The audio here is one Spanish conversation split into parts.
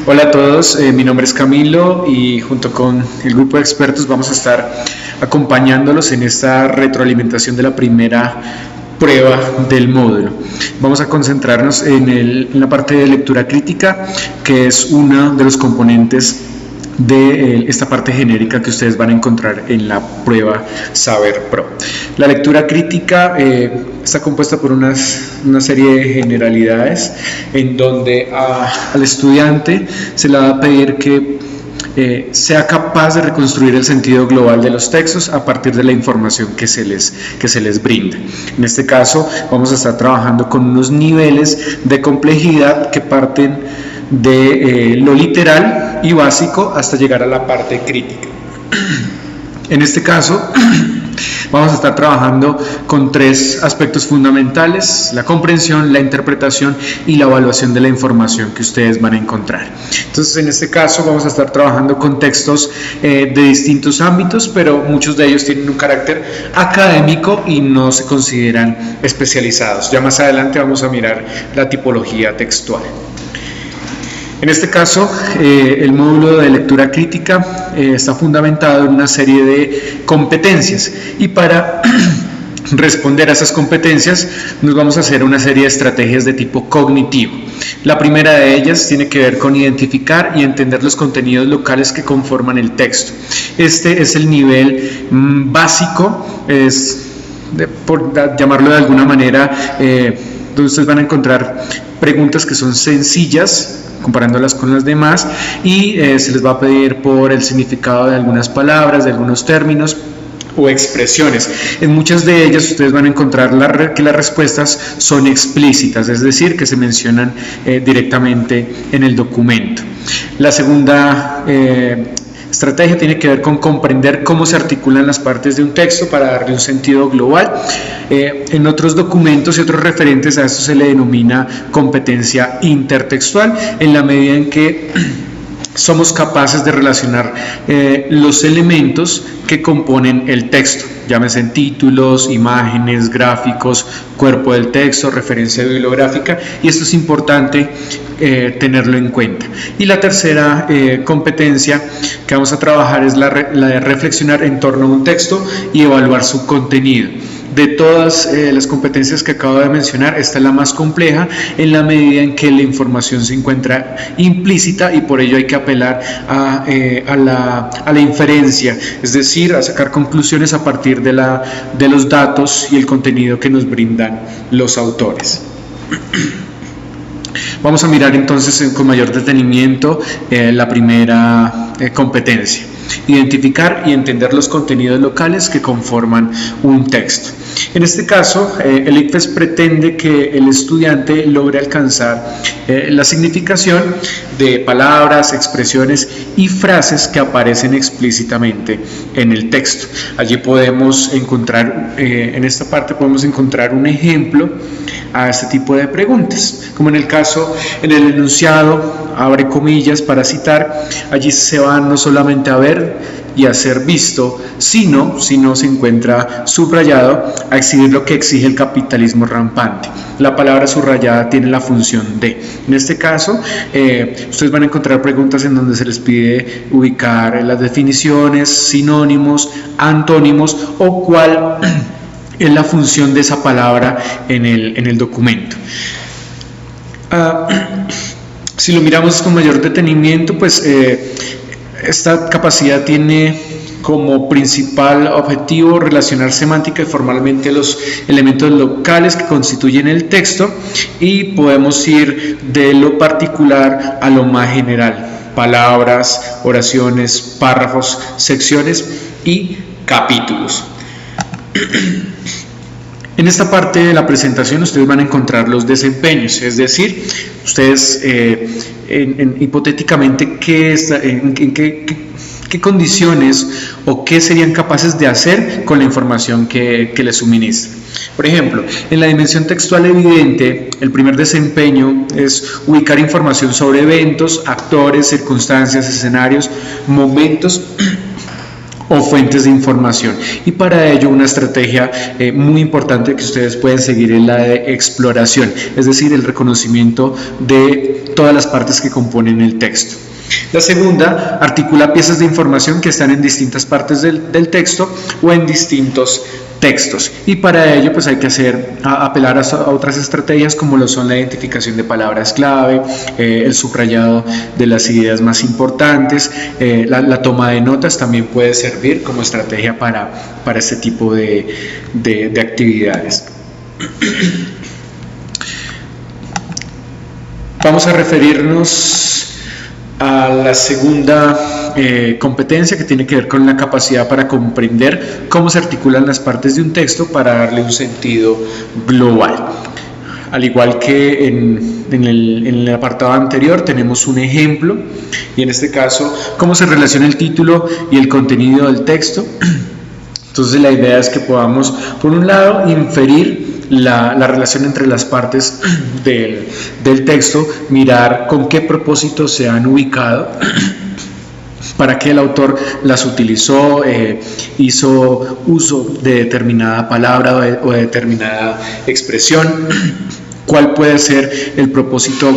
Hola a todos, mi nombre es Camilo y junto con el grupo de expertos vamos a estar acompañándolos en esta retroalimentación de la primera prueba del módulo. Vamos a concentrarnos en la parte de lectura crítica, que es uno de los componentes de esta parte genérica que ustedes van a encontrar en la prueba Saber Pro. La lectura crítica está compuesta por una serie de generalidades en donde al estudiante se le va a pedir que sea capaz de reconstruir el sentido global de los textos a partir de la información que se les brinda. En este caso vamos a estar trabajando con unos niveles de complejidad que parten de lo literal y básico hasta llegar a la parte crítica. En este caso vamos a estar trabajando con tres aspectos fundamentales: la comprensión, la interpretación y la evaluación de la información que ustedes van a encontrar. Entonces, en este caso vamos a estar trabajando con textos de distintos ámbitos, pero muchos de ellos tienen un carácter académico y no se consideran especializados. Ya más adelante vamos a mirar la tipología textual. En este caso, el módulo de lectura crítica está fundamentado en una serie de competencias, y para responder a esas competencias nos vamos a hacer una serie de estrategias de tipo cognitivo. La primera de ellas tiene que ver con identificar y entender los contenidos locales que conforman el texto. Este es el nivel básico, por llamarlo de alguna manera, donde ustedes van a encontrar preguntas que son sencillas comparándolas con las demás, y se les va a pedir por el significado de algunas palabras, de algunos términos o expresiones. En muchas de ellas ustedes van a encontrar que las respuestas son explícitas, es decir, que se mencionan directamente en el documento. La segunda estrategia tiene que ver con comprender cómo se articulan las partes de un texto para darle un sentido global. En otros documentos y otros referentes a esto se le denomina competencia intertextual, en la medida en que somos capaces de relacionar los elementos que componen el texto, llámese títulos, imágenes, gráficos, cuerpo del texto, referencia bibliográfica, y esto es importante tenerlo en cuenta. Y la tercera competencia que vamos a trabajar es la de reflexionar en torno a un texto y evaluar su contenido. De todas las competencias que acabo de mencionar, esta es la más compleja en la medida en que la información se encuentra implícita, y por ello hay que apelar a la inferencia, es decir, a sacar conclusiones a partir de los datos y el contenido que nos brindan los autores. Vamos a mirar entonces con mayor detenimiento la primera competencia: identificar y entender los contenidos locales que conforman un texto. En este caso, el ICFES pretende que el estudiante logre alcanzar la significación de palabras, expresiones y frases que aparecen explícitamente en el texto. Allí podemos encontrar, en esta parte podemos encontrar un ejemplo a este tipo de preguntas, como en el caso, en el enunciado, abre comillas para citar, allí se va no solamente a ver y a ser visto, sino, si no se encuentra subrayado, a exhibir lo que exige el capitalismo rampante. La palabra subrayada tiene la función de. En este caso, ustedes van a encontrar preguntas en donde se les pide ubicar las definiciones, sinónimos, antónimos o cuál es la función de esa palabra en el documento. Si lo miramos con mayor detenimiento, pues esta capacidad tiene como principal objetivo relacionar semántica y formalmente los elementos locales que constituyen el texto, y podemos ir de lo particular a lo más general: palabras, oraciones, párrafos, secciones y capítulos. En esta parte de la presentación ustedes van a encontrar los desempeños, es decir, ustedes hipotéticamente qué condiciones o qué serían capaces de hacer con la información que les suministran. Por ejemplo, en la dimensión textual evidente, el primer desempeño es ubicar información sobre eventos, actores, circunstancias, escenarios, momentos o fuentes de información. Y para ello una estrategia muy importante que ustedes pueden seguir es la de exploración, es decir, el reconocimiento de todas las partes que componen el texto. La segunda, articula piezas de información que están en distintas partes del texto o en distintos textos, y para ello pues hay que apelar a otras estrategias como lo son la identificación de palabras clave, el subrayado de las ideas más importantes, la toma de notas también puede servir como estrategia para este tipo de actividades. Vamos a referirnos a la segunda competencia, que tiene que ver con la capacidad para comprender cómo se articulan las partes de un texto para darle un sentido global. Al igual que en el apartado anterior, tenemos un ejemplo, y en este caso, cómo se relaciona el título y el contenido del texto. Entonces la idea es que podamos, por un lado, inferir la relación entre las partes del texto, mirar con qué propósito se han ubicado, para qué el autor las utilizó, hizo uso de determinada palabra o de determinada expresión, cuál puede ser el propósito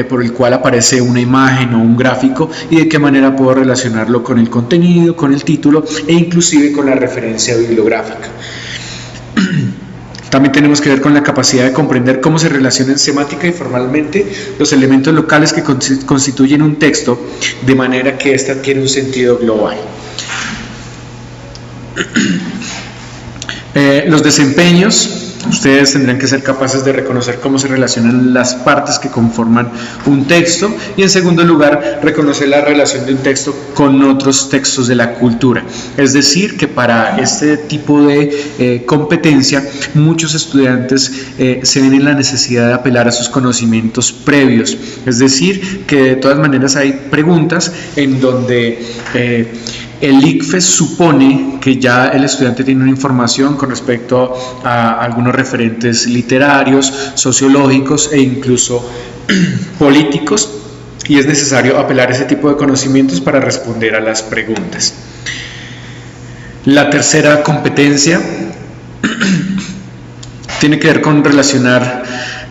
por el cual aparece una imagen o un gráfico, y de qué manera puedo relacionarlo con el contenido, con el título e inclusive con la referencia bibliográfica. También tenemos que ver con la capacidad de comprender cómo se relacionan semántica y formalmente los elementos locales que constituyen un texto, de manera que éste adquiere un sentido global. Los desempeños. Ustedes tendrán que ser capaces de reconocer cómo se relacionan las partes que conforman un texto, y en segundo lugar, reconocer la relación de un texto con otros textos de la cultura. Es decir, que para este tipo de competencia, muchos estudiantes se ven en la necesidad de apelar a sus conocimientos previos. Es decir, que de todas maneras hay preguntas en donde el ICFES supone que ya el estudiante tiene una información con respecto a algunos referentes literarios, sociológicos e incluso políticos, y es necesario apelar a ese tipo de conocimientos para responder a las preguntas. La tercera competencia tiene que ver con relacionar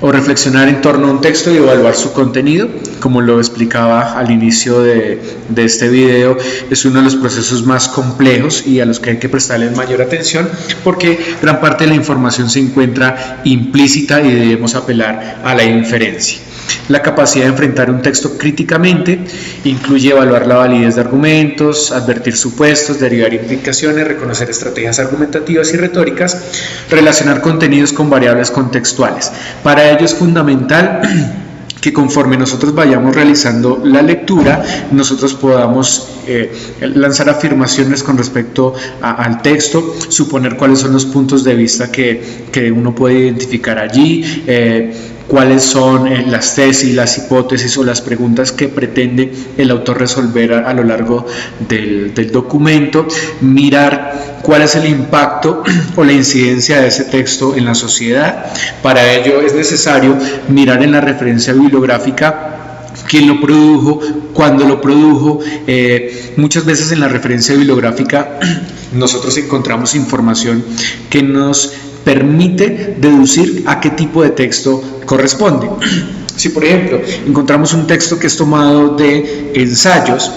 o reflexionar en torno a un texto y evaluar su contenido. Como lo explicaba al inicio de este video, es uno de los procesos más complejos y a los que hay que prestarle mayor atención, porque gran parte de la información se encuentra implícita y debemos apelar a la inferencia. La capacidad de enfrentar un texto críticamente incluye evaluar la validez de argumentos, advertir supuestos, derivar implicaciones, reconocer estrategias argumentativas y retóricas, relacionar contenidos con variables contextuales. Para ello es fundamental que conforme nosotros vayamos realizando la lectura, nosotros podamos lanzar afirmaciones con respecto al texto, suponer cuáles son los puntos de vista que uno puede identificar allí, cuáles son las tesis, las hipótesis o las preguntas que pretende el autor resolver a lo largo del documento, mirar cuál es el impacto o la incidencia de ese texto en la sociedad. Para ello es necesario mirar en la referencia bibliográfica quién lo produjo, cuándo lo produjo. Muchas veces en la referencia bibliográfica nosotros encontramos información que nos permite deducir a qué tipo de texto corresponde. Si por ejemplo encontramos un texto que es tomado de ensayos,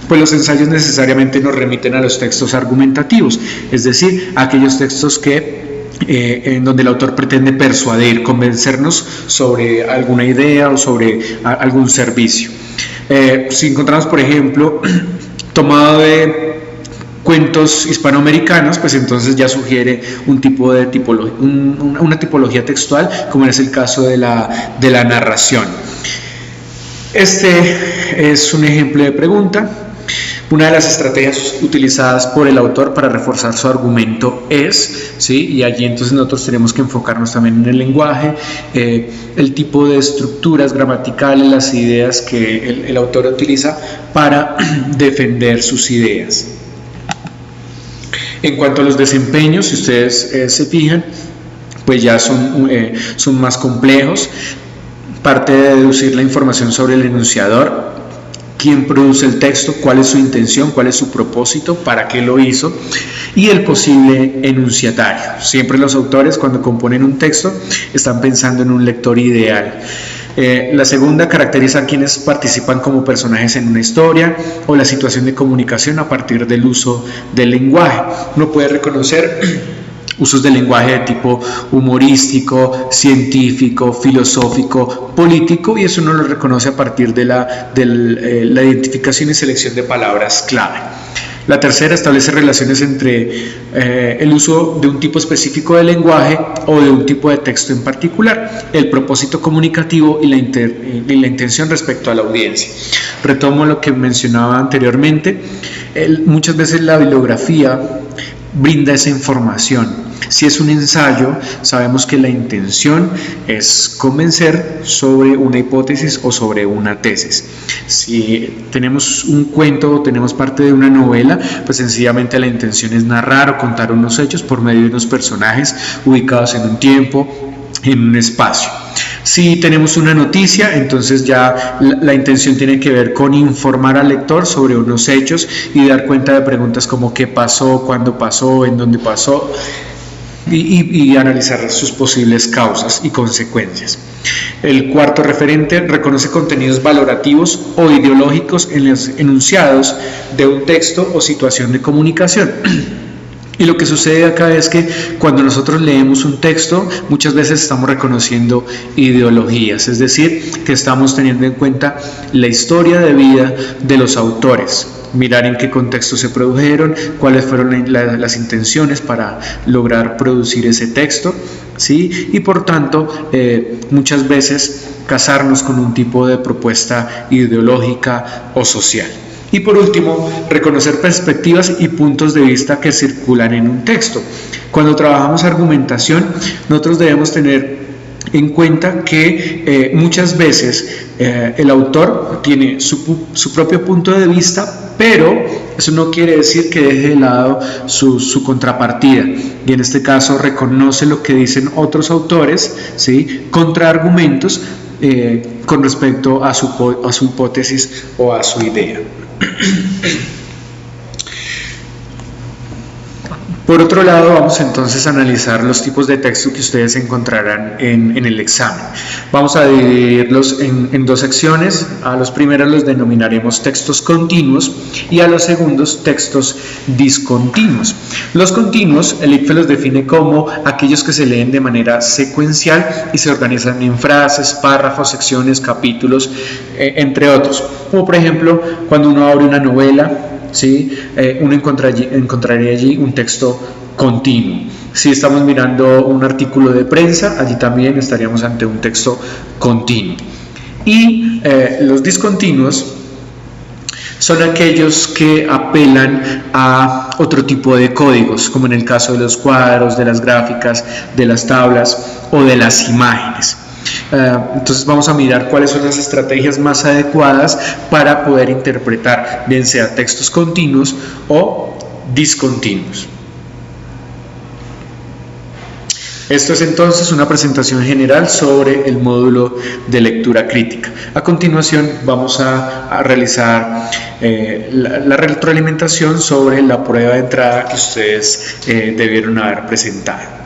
pues los ensayos necesariamente nos remiten a los textos argumentativos, es decir, a aquellos textos en donde el autor pretende persuadir, convencernos sobre alguna idea o sobre algún servicio. Si encontramos, por ejemplo, tomado de cuentos hispanoamericanos, pues entonces ya sugiere un tipo de una tipología textual, como es el caso de la narración. Este es un ejemplo de pregunta. Una de las estrategias utilizadas por el autor para reforzar su argumento es, ¿sí? Y allí entonces nosotros tenemos que enfocarnos también en el lenguaje, el tipo de estructuras gramaticales, las ideas que el autor utiliza para defender sus ideas. En cuanto a los desempeños, si ustedes se fijan, pues ya son más complejos. Parte de deducir la información sobre el enunciador, quién produce el texto, cuál es su intención, cuál es su propósito, para qué lo hizo, y el posible enunciatario. Siempre los autores, cuando componen un texto, están pensando en un lector ideal. La segunda caracteriza a quienes participan como personajes en una historia o la situación de comunicación a partir del uso del lenguaje. Uno puede reconocer usos del lenguaje de tipo humorístico, científico, filosófico, político, y eso uno lo reconoce a partir de la identificación y selección de palabras clave. La tercera establece relaciones entre el uso de un tipo específico de lenguaje o de un tipo de texto en particular, el propósito comunicativo y la intención respecto a la audiencia. Retomo lo que mencionaba anteriormente, muchas veces la bibliografía brinda esa información. Si es un ensayo, sabemos que la intención es convencer sobre una hipótesis o sobre una tesis. Si tenemos un cuento o tenemos parte de una novela, pues sencillamente la intención es narrar o contar unos hechos por medio de unos personajes ubicados en un tiempo, en un espacio. Si tenemos una noticia, entonces ya la intención tiene que ver con informar al lector sobre unos hechos y dar cuenta de preguntas como qué pasó, cuándo pasó, en dónde pasó, y analizar sus posibles causas y consecuencias. El cuarto referente reconoce contenidos valorativos o ideológicos en los enunciados de un texto o situación de comunicación. Y lo que sucede acá es que cuando nosotros leemos un texto, muchas veces estamos reconociendo ideologías, es decir, que estamos teniendo en cuenta la historia de vida de los autores, mirar en qué contexto se produjeron, cuáles fueron las intenciones para lograr producir ese texto, ¿sí? Y por tanto, muchas veces casarnos con un tipo de propuesta ideológica o social. Y por último, reconocer perspectivas y puntos de vista que circulan en un texto. Cuando trabajamos argumentación, nosotros debemos tener en cuenta que muchas veces el autor tiene su propio punto de vista, pero eso no quiere decir que deje de lado su contrapartida, y en este caso reconoce lo que dicen otros autores, ¿sí?, contraargumentos con respecto a su hipótesis o a su idea. Por otro lado, vamos entonces a analizar los tipos de texto que ustedes encontrarán en el examen. Vamos a dividirlos en dos secciones. A los primeros los denominaremos textos continuos y a los segundos textos discontinuos. Los continuos, el ICFES los define como aquellos que se leen de manera secuencial y se organizan en frases, párrafos, secciones, capítulos, entre otros. Como por ejemplo, cuando uno abre una novela, ¿sí?, uno encontraría allí un texto continuo. Si estamos mirando un artículo de prensa, allí también estaríamos ante un texto continuo. Y los discontinuos son aquellos que apelan a otro tipo de códigos, como en el caso de los cuadros, de las gráficas, de las tablas o de las imágenes. Entonces vamos a mirar cuáles son las estrategias más adecuadas para poder interpretar, bien sea textos continuos o discontinuos. Esto es entonces una presentación general sobre el módulo de lectura crítica. A continuación vamos a realizar la retroalimentación sobre la prueba de entrada que ustedes debieron haber presentado.